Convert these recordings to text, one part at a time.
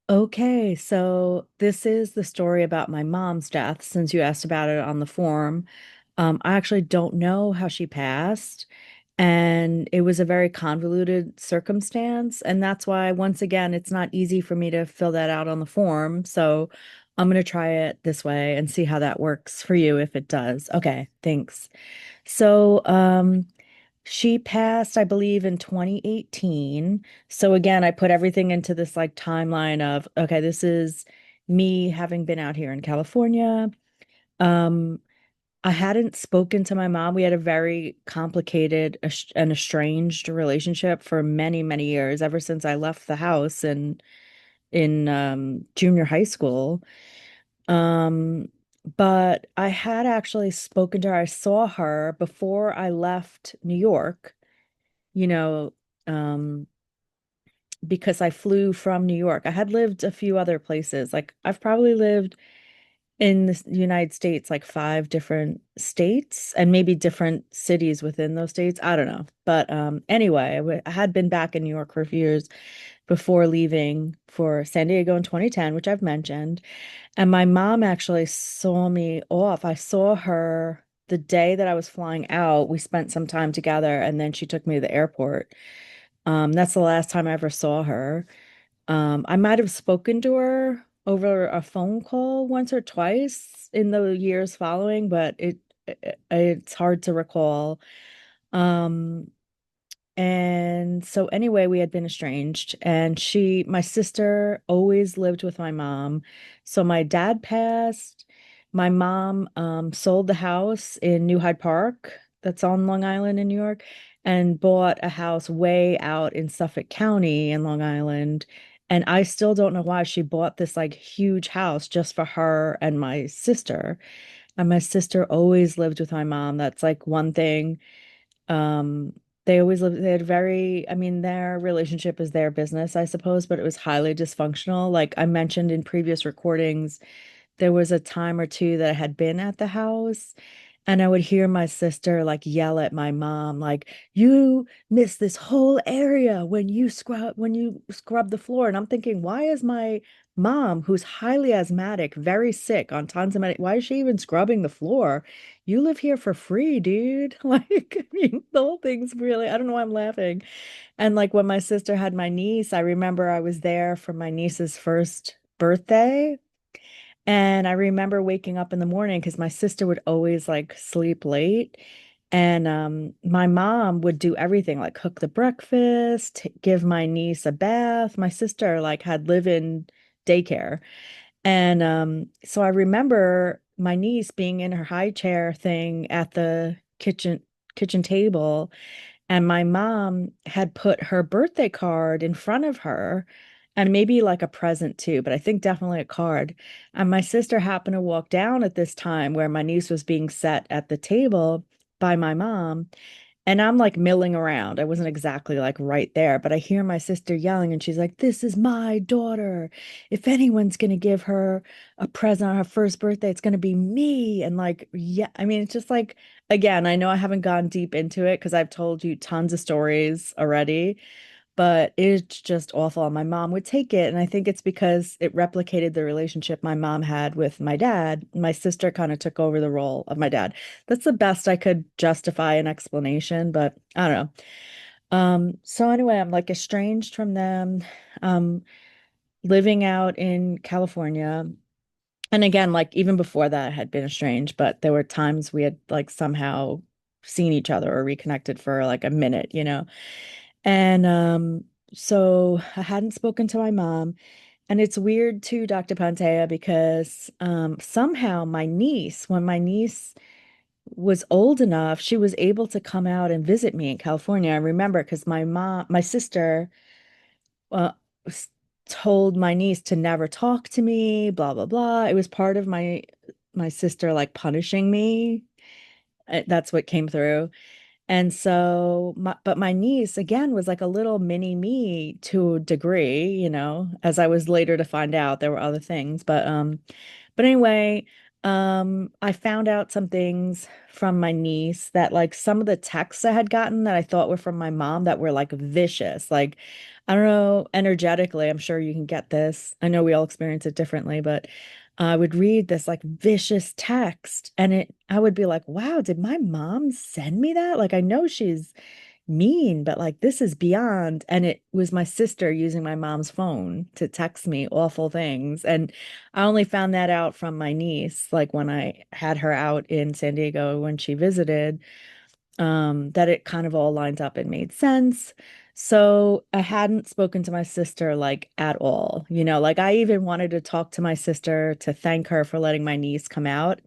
Okay, so this is the story about my mom's death, since you asked about it on the forum. I actually don't know how she passed, and it was a very convoluted circumstance, and that's why, once again, it's not easy for me to fill that out on the form. So I'm going to try it this way and see how that works for you if it does. Okay, thanks. So, she passed, I believe, in 2018. So again, I put everything into this like timeline of, okay, this is me having been out here in California. Um, I hadn't spoken to my mom. We had a very complicated and estranged relationship for many, many years, ever since I left the house and in junior high school. Um, but I had actually spoken to her. I saw her before I left New York, you know, um, because I flew from New York. I had lived a few other places. Like I've probably lived in the United States, like five different states and maybe different cities within those states. I don't know. But anyway, I had been back in New York for a few years before leaving for San Diego in 2010, which I've mentioned. And my mom actually saw me off. I saw her the day that I was flying out. We spent some time together and then she took me to the airport. That's the last time I ever saw her. I might have spoken to her over a phone call once or twice in the years following, but it's hard to recall. Um, and so anyway, we had been estranged and my sister always lived with my mom. So my dad passed. My mom sold the house in New Hyde Park that's on Long Island in New York and bought a house way out in Suffolk County in Long Island. And I still don't know why she bought this like huge house just for her and my sister. And my sister always lived with my mom. That's like one thing. um, they always lived, they had very, I mean, their relationship is their business, I suppose, but it was highly dysfunctional. Like I mentioned in previous recordings, there was a time or two that I had been at the house and I would hear my sister like yell at my mom, like, you missed this whole area when you scrub the floor. And I'm thinking, why is my mom, who's highly asthmatic, very sick on tons of why is she even scrubbing the floor? You live here for free, dude. Like, I mean, the whole thing's really, I don't know why I'm laughing. And like when my sister had my niece, I remember I was there for my niece's first birthday. And I remember waking up in the morning because my sister would always like sleep late. And my mom would do everything like cook the breakfast, give my niece a bath. My sister like had live-in daycare. And so I remember my niece being in her high chair thing at the kitchen table, and my mom had put her birthday card in front of her and maybe like a present too, but I think definitely a card. And my sister happened to walk down at this time where my niece was being set at the table by my mom. And I'm like milling around. I wasn't exactly like right there, but I hear my sister yelling and she's like, "This is my daughter. If anyone's going to give her a present on her first birthday, it's going to be me." And like, yeah, I mean, it's just like, again, I know I haven't gone deep into it because I've told you tons of stories already, but it's just awful. My mom would take it, and I think it's because it replicated the relationship my mom had with my dad. My sister kind of took over the role of my dad. That's the best I could justify an explanation, but I don't know. So anyway, I'm like estranged from them, um, living out in California. And again, like even before that, I had been estranged, but there were times we had like somehow seen each other or reconnected for like a minute, you know. And so I hadn't spoken to my mom. And it's weird too, Dr. Pantea, because somehow when my niece was old enough, she was able to come out and visit me in California. I remember because my sister uh, s- told my niece to never talk to me, blah, blah, blah. It was part of my sister like punishing me. That's what came through. And so, but my niece again was like a little mini me to a degree, you know, as I was later to find out there were other things. But anyway, I found out some things from my niece that like some of the texts I had gotten that I thought were from my mom that were like vicious. Like, I don't know, energetically, I'm sure you can get this. I know we all experience it differently, but I would read this like vicious text and I would be like, wow, did my mom send me that? Like, I know she's mean, but like this is beyond. And it was my sister using my mom's phone to text me awful things. And I only found that out from my niece, like when I had her out in San Diego when she visited, that it kind of all lined up and made sense. So I hadn't spoken to my sister like at all. Like I even wanted to talk to my sister to thank her for letting my niece come out.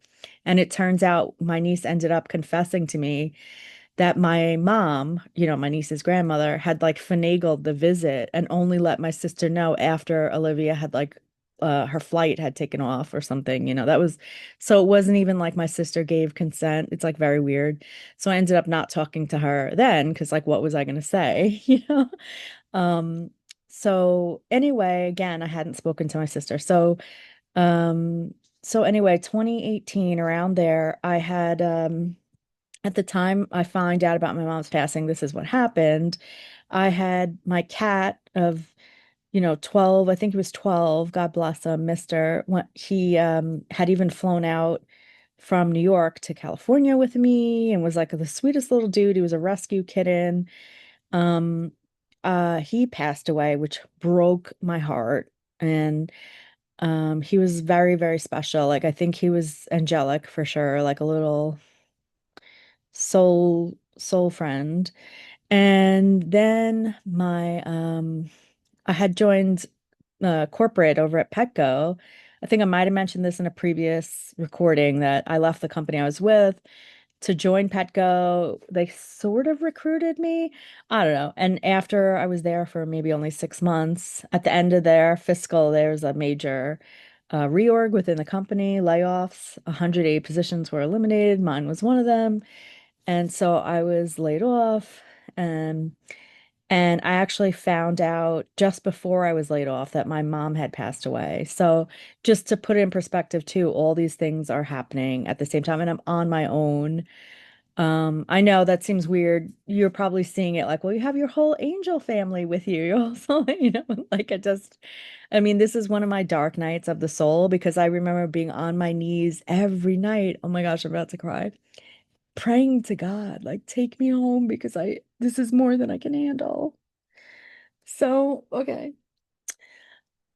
And it turns out my niece ended up confessing to me that my mom, my niece's grandmother, had like finagled the visit and only let my sister know after Olivia had like her flight had taken off or something. That was so it wasn't even like my sister gave consent. It's like very weird. So I ended up not talking to her then because like what was I gonna say? Um, so anyway, again, I hadn't spoken to my sister. So anyway, 2018 around there, I had at the time I find out about my mom's passing, this is what happened. I had my cat of, 12, I think he was 12, God bless him, Mister. When he had even flown out from New York to California with me and was like the sweetest little dude. He was a rescue kitten. Um, he passed away, which broke my heart. And he was very, very special. Like I think he was angelic for sure, like a little soul friend. And then I had joined corporate over at Petco. I think I might have mentioned this in a previous recording that I left the company I was with to join Petco. They sort of recruited me. I don't know. And after I was there for maybe only 6 months, at the end of their fiscal, there's a major reorg within the company, layoffs. 108 positions were eliminated. Mine was one of them. And so I was laid off. And and I actually found out just before I was laid off that my mom had passed away. So just to put it in perspective too, all these things are happening at the same time, and I'm on my own. I know that seems weird. You're probably seeing it like, well, you have your whole angel family with you. You also, like I mean, this is one of my dark nights of the soul because I remember being on my knees every night. Oh my gosh, I'm about to cry praying to God, like, take me home because this is more than I can handle. So, okay.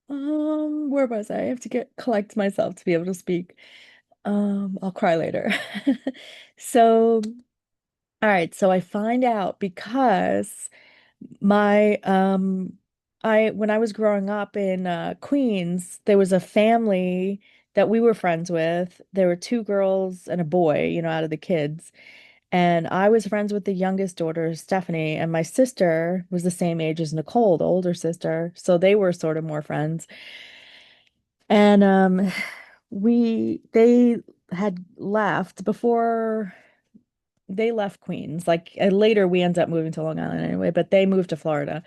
Where was I? I have to collect myself to be able to speak. I'll cry later. So, all right, so I find out because my I when I was growing up in Queens, there was a family that we were friends with. There were two girls and a boy, out of the kids. And I was friends with the youngest daughter, Stephanie, and my sister was the same age as Nicole, the older sister. So they were sort of more friends. And they had left before they left Queens. Like later we ended up moving to Long Island anyway, but they moved to Florida.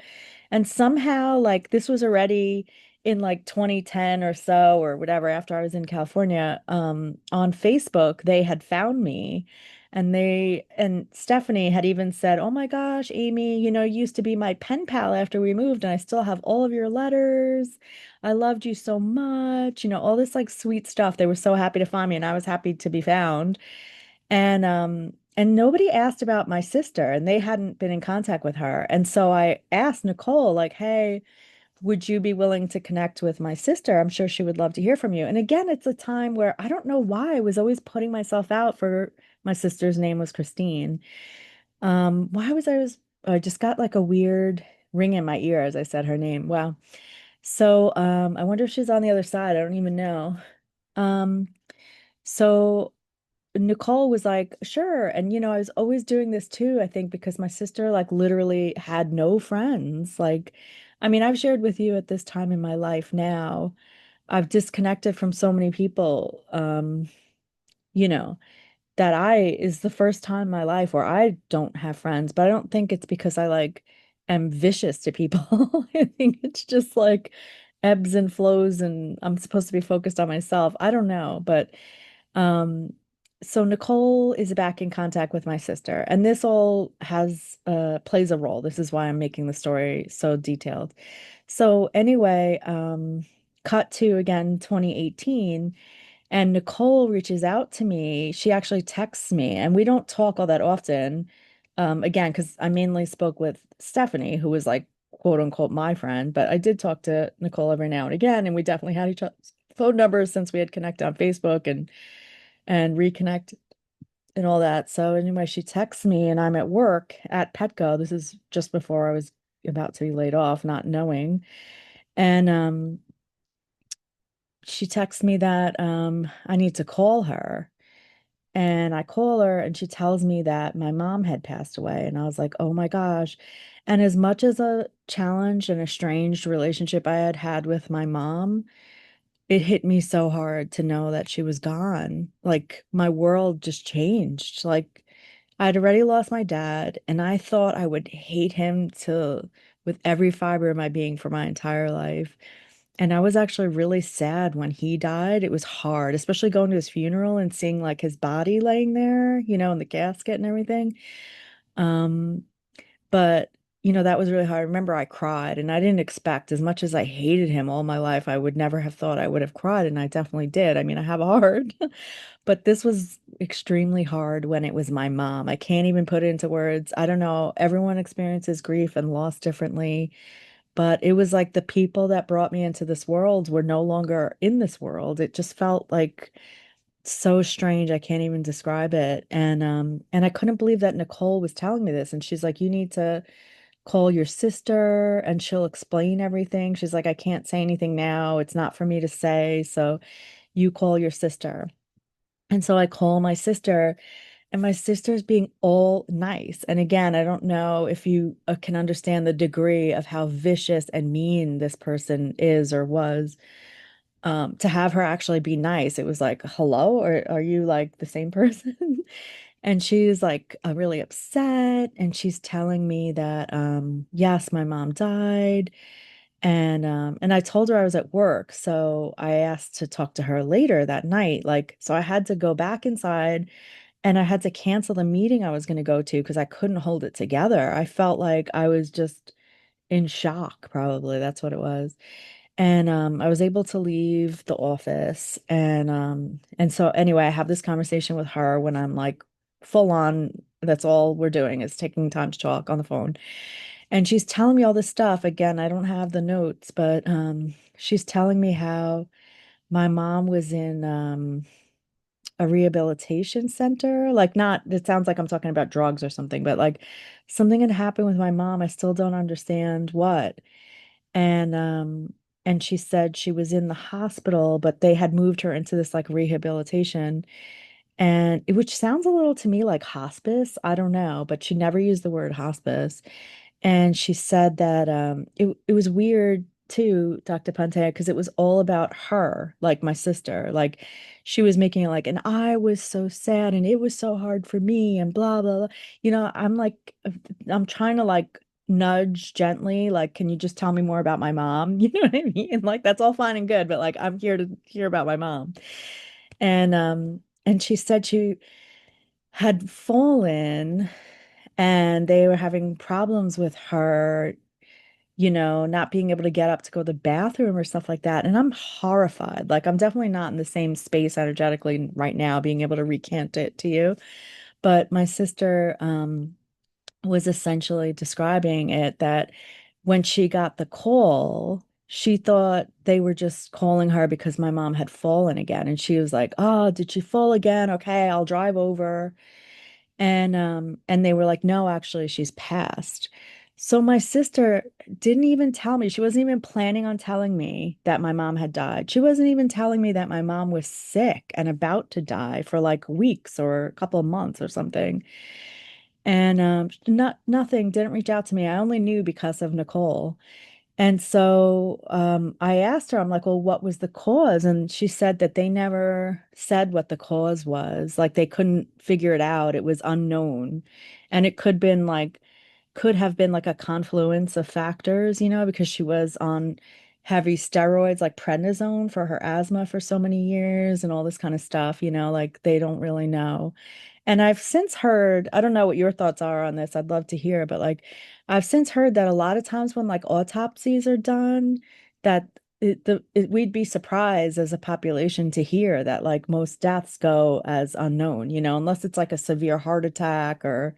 And somehow, like, this was already in like 2010 or so, or whatever, after I was in California, on Facebook, they had found me. And Stephanie had even said, oh my gosh, Amy, you used to be my pen pal after we moved, and I still have all of your letters. I loved you so much, all this like sweet stuff. They were so happy to find me, and I was happy to be found. And nobody asked about my sister, and they hadn't been in contact with her. And so I asked Nicole, like, hey, would you be willing to connect with my sister? I'm sure she would love to hear from you. And again, it's a time where I don't know why I was always putting myself out for my sister's name was Christine. Why was I just got like a weird ring in my ear as I said her name. Wow. So I wonder if she's on the other side. I don't even know. Um, so Nicole was like, sure. And, I was always doing this too, I think, because my sister, like, literally had no friends. Like, I mean, I've shared with you at this time in my life now, I've disconnected from so many people, you know, that is the first time in my life where I don't have friends, but I don't think it's because I, like, am vicious to people. I think it's just like ebbs and flows, and I'm supposed to be focused on myself. I don't know, but. Um, so Nicole is back in contact with my sister, and this all has plays a role. This is why I'm making the story so detailed. So anyway, cut to again 2018, and Nicole reaches out to me. She actually texts me, and we don't talk all that often. Again, because I mainly spoke with Stephanie, who was like quote unquote my friend, but I did talk to Nicole every now and again, and we definitely had each other's phone numbers since we had connected on Facebook and reconnect and all that. So anyway, she texts me and I'm at work at Petco. This is just before I was about to be laid off, not knowing. And she texts me that I need to call her. And I call her and she tells me that my mom had passed away. And I was like, oh my gosh. And as much as a challenged and estranged relationship I had had with my mom, it hit me so hard to know that she was gone. Like my world just changed. Like I'd already lost my dad, and I thought I would hate him to with every fiber of my being for my entire life. And I was actually really sad when he died. It was hard, especially going to his funeral and seeing like his body laying there, in the casket and everything. Um, but that was really hard. I remember I cried and I didn't expect, as much as I hated him all my life, I would never have thought I would have cried, and I definitely did. I mean, I have a heart, but this was extremely hard when it was my mom. I can't even put it into words. I don't know. Everyone experiences grief and loss differently, but it was like the people that brought me into this world were no longer in this world. It just felt like so strange. I can't even describe it. And I couldn't believe that Nicole was telling me this. And she's like, you need to call your sister and she'll explain everything. She's like, I can't say anything now. It's not for me to say. So you call your sister. And so I call my sister, and my sister's being all nice. And again, I don't know if you can understand the degree of how vicious and mean this person is or was. To have her actually be nice, it was like, hello, or are you like the same person? And she's like really upset, and she's telling me that yes, my mom died. And I told her I was at work, so I asked to talk to her later that night. Like, so I had to go back inside and I had to cancel the meeting I was going to go to because I couldn't hold it together. I felt like I was just in shock, probably. That's what it was. And I was able to leave the office, and so anyway, I have this conversation with her when I'm like full on, that's all we're doing is taking time to talk on the phone. And she's telling me all this stuff. Again, I don't have the notes, but she's telling me how my mom was in a rehabilitation center. Like, not, it sounds like I'm talking about drugs or something, but like something had happened with my mom. I still don't understand what. And and she said she was in the hospital, but they had moved her into this like rehabilitation, which sounds a little to me like hospice. I don't know, but she never used the word hospice. And she said that it was weird too, Dr. Pantea, because it was all about her, like my sister. Like she was making it like, and I was so sad and it was so hard for me and blah blah blah. I'm like I'm trying to like nudge gently, like, can you just tell me more about my mom? You know what I mean? And like that's all fine and good, but like I'm here to hear about my mom. And she said she had fallen and they were having problems with her, not being able to get up to go to the bathroom or stuff like that. And I'm horrified. Like, I'm definitely not in the same space energetically right now, being able to recant it to you. But my sister was essentially describing it that when she got the call, she thought they were just calling her because my mom had fallen again. And she was like, oh, did she fall again? Okay, I'll drive over. And they were like, no, actually, she's passed. So my sister didn't even tell me. She wasn't even planning on telling me that my mom had died. She wasn't even telling me that my mom was sick and about to die for like weeks or a couple of months or something. And nothing, didn't reach out to me. I only knew because of Nicole. And so I asked her, I'm like, well, what was the cause? And she said that they never said what the cause was. Like they couldn't figure it out. It was unknown. And it could have been like a confluence of factors, because she was on heavy steroids like prednisone for her asthma for so many years and all this kind of stuff, like they don't really know. And I've since heard, I don't know what your thoughts are on this. I'd love to hear, but like I've since heard that a lot of times when like autopsies are done, that we'd be surprised as a population to hear that like most deaths go as unknown, unless it's like a severe heart attack or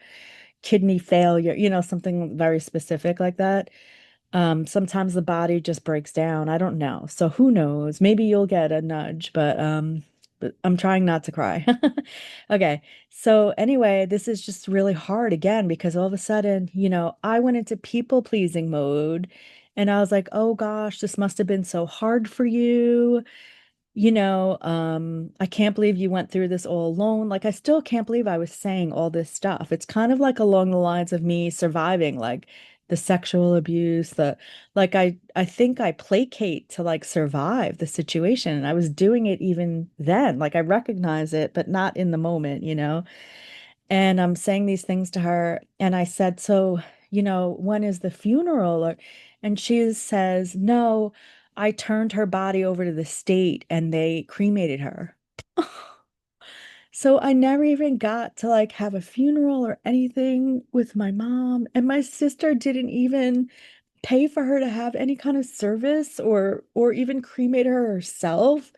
kidney failure, something very specific like that. Sometimes the body just breaks down. I don't know. So who knows? Maybe you'll get a nudge, but I'm trying not to cry. Okay. So anyway, this is just really hard again because all of a sudden, I went into people pleasing mode and I was like, "Oh gosh, this must have been so hard for you. I can't believe you went through this all alone." Like, I still can't believe I was saying all this stuff. It's kind of like along the lines of me surviving, like the sexual abuse, like I think I placate to like survive the situation. And I was doing it even then. Like I recognize it, but not in the moment. And I'm saying these things to her, and I said, "So, when is the funeral?" And she says, "No, I turned her body over to the state and they cremated her." So I never even got to like have a funeral or anything with my mom, and my sister didn't even pay for her to have any kind of service or even cremate her herself.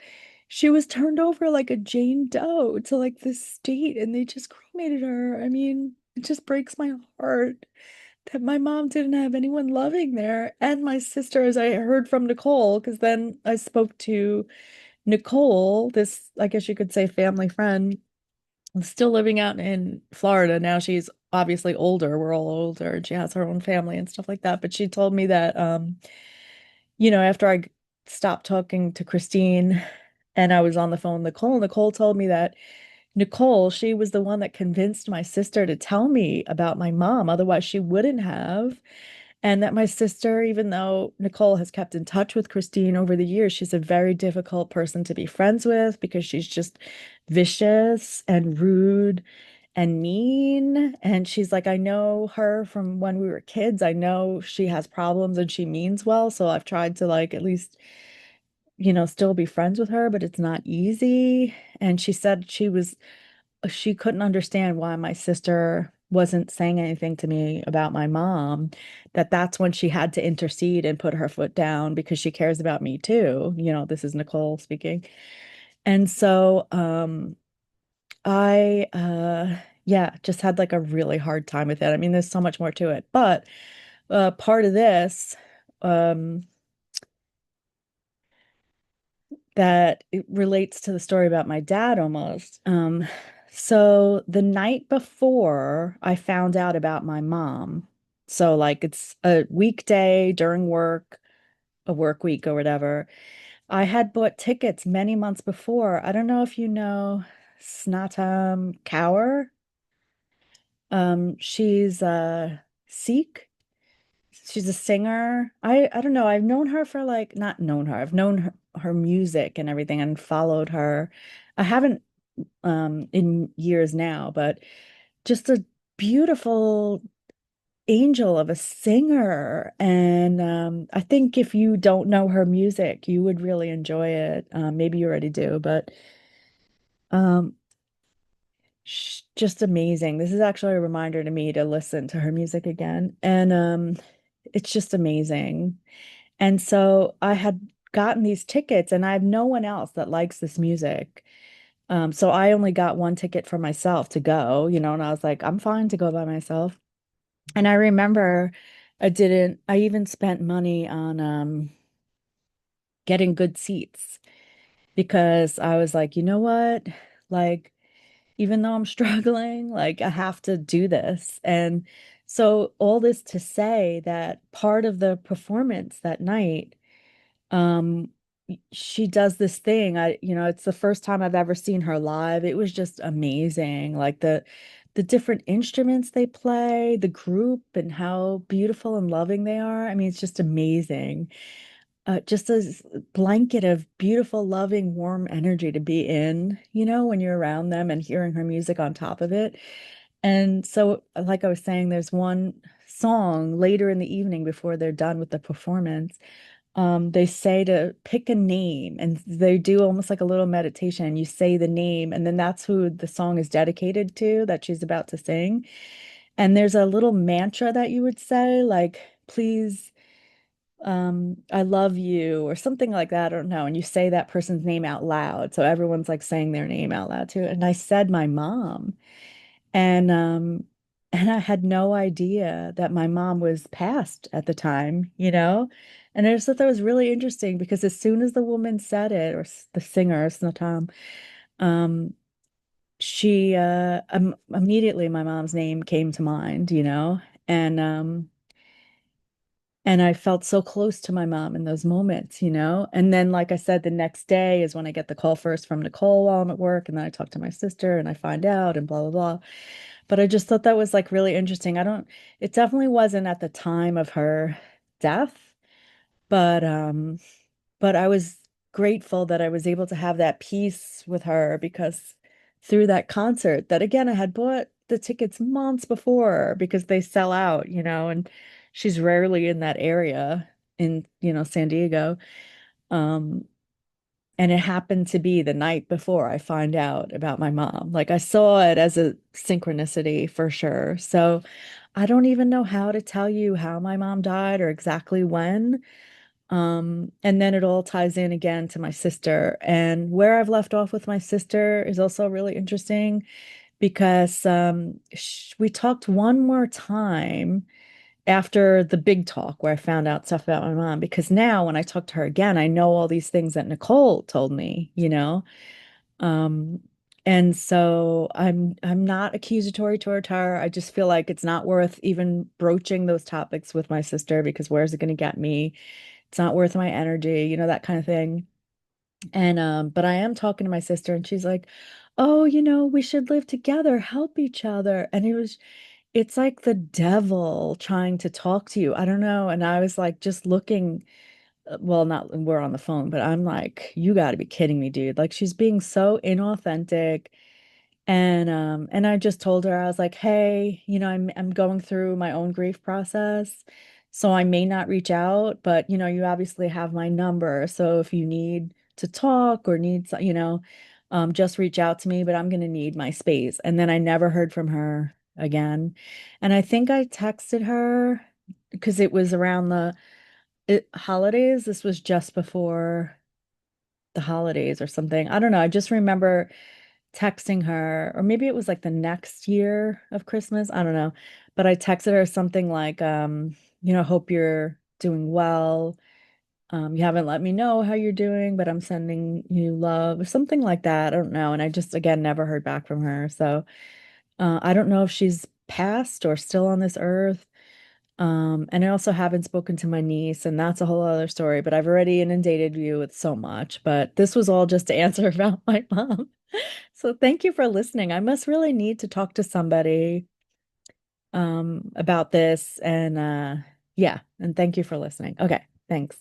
She was turned over like a Jane Doe to like this state and they just cremated her. I mean, it just breaks my heart that my mom didn't have anyone loving there. And my sister, as I heard from Nicole, because then I spoke to Nicole, this, I guess you could say, family friend, still living out in Florida. Now she's obviously older. We're all older and she has her own family and stuff like that. But she told me that, after I stopped talking to Christine and I was on the phone with Nicole told me that Nicole, she was the one that convinced my sister to tell me about my mom. Otherwise, she wouldn't have. And that my sister, even though Nicole has kept in touch with Christine over the years, she's a very difficult person to be friends with because she's just vicious and rude and mean. And she's like, I know her from when we were kids. I know she has problems and she means well. So I've tried to like at least, still be friends with her, but it's not easy. And she said she couldn't understand why my sister wasn't saying anything to me about my mom, that's when she had to intercede and put her foot down because she cares about me too. This is Nicole speaking. And so I yeah, just had like a really hard time with it. I mean, there's so much more to it, but part of this um that it relates to the story about my dad almost. So the night before I found out about my mom, so like it's a weekday during work, a work week or whatever, I had bought tickets many months before. I don't know if you know Snatam Kaur. She's Sikh. She's a singer. I don't know. I've known her for like not known her. I've known her music and everything and followed her. I haven't in years now, but just a beautiful angel of a singer. And I think if you don't know her music, you would really enjoy it. Maybe you already do, but um just amazing. This is actually a reminder to me to listen to her music again. And it's just amazing. And so I had gotten these tickets and I have no one else that likes this music. So I only got one ticket for myself to go, and I was like, I'm fine to go by myself. And I remember I even spent money on getting good seats because I was like, you know what? Like, even though I'm struggling, like I have to do this. And so all this to say that part of the performance that night, um, she does this thing. It's the first time I've ever seen her live. It was just amazing. Like the different instruments they play, the group and how beautiful and loving they are. I mean, it's just amazing. Just a blanket of beautiful, loving, warm energy to be in, when you're around them and hearing her music on top of it. And so, like I was saying, there's one song later in the evening before they're done with the performance. They say to pick a name and they do almost like a little meditation. You say the name, and then that's who the song is dedicated to that she's about to sing. And there's a little mantra that you would say, like, please, I love you, or something like that. I don't know. And you say that person's name out loud. So everyone's like saying their name out loud too. And I said my mom. And and I had no idea that my mom was passed at the time, you know? And I just thought that was really interesting because as soon as the woman said it, or the singer, it's not Tom, um, she immediately my mom's name came to mind, you know? And and I felt so close to my mom in those moments, you know? And then, like I said, the next day is when I get the call first from Nicole while I'm at work, and then I talk to my sister and I find out and blah, blah, blah. But I just thought that was like really interesting. It definitely wasn't at the time of her death, but but I was grateful that I was able to have that peace with her because through that concert, that again, I had bought the tickets months before because they sell out, you know, and she's rarely in that area in, you know, San Diego. Um, and it happened to be the night before I find out about my mom. Like I saw it as a synchronicity for sure. So I don't even know how to tell you how my mom died or exactly when. And then it all ties in again to my sister. And where I've left off with my sister is also really interesting because sh we talked one more time after the big talk where I found out stuff about my mom. Because now when I talk to her again, I know all these things that Nicole told me, you know? Um, and so I'm not accusatory toward her. I just feel like it's not worth even broaching those topics with my sister because where's it going to get me? It's not worth my energy, you know, that kind of thing. And but I am talking to my sister and she's like, "Oh, you know, we should live together, help each other." And it's like the devil trying to talk to you. I don't know. And I was like just looking, well, not we're on the phone, but I'm like, you got to be kidding me, dude. Like she's being so inauthentic. And I just told her I was like, "Hey, you know, I'm going through my own grief process, so I may not reach out, but you know, you obviously have my number. So if you need to talk or you know, just reach out to me, but I'm going to need my space." And then I never heard from her again. And I think I texted her because it was around the holidays. This was just before the holidays or something. I don't know. I just remember texting her, or maybe it was like the next year of Christmas. I don't know. But I texted her something like, you know, hope you're doing well. You haven't let me know how you're doing, but I'm sending you love, or something like that. I don't know. And I just, again, never heard back from her. So I don't know if she's passed or still on this earth. And I also haven't spoken to my niece, and that's a whole other story, but I've already inundated you with so much. But this was all just to answer about my mom. So thank you for listening. I must really need to talk to somebody about this and yeah, and thank you for listening. Okay, thanks.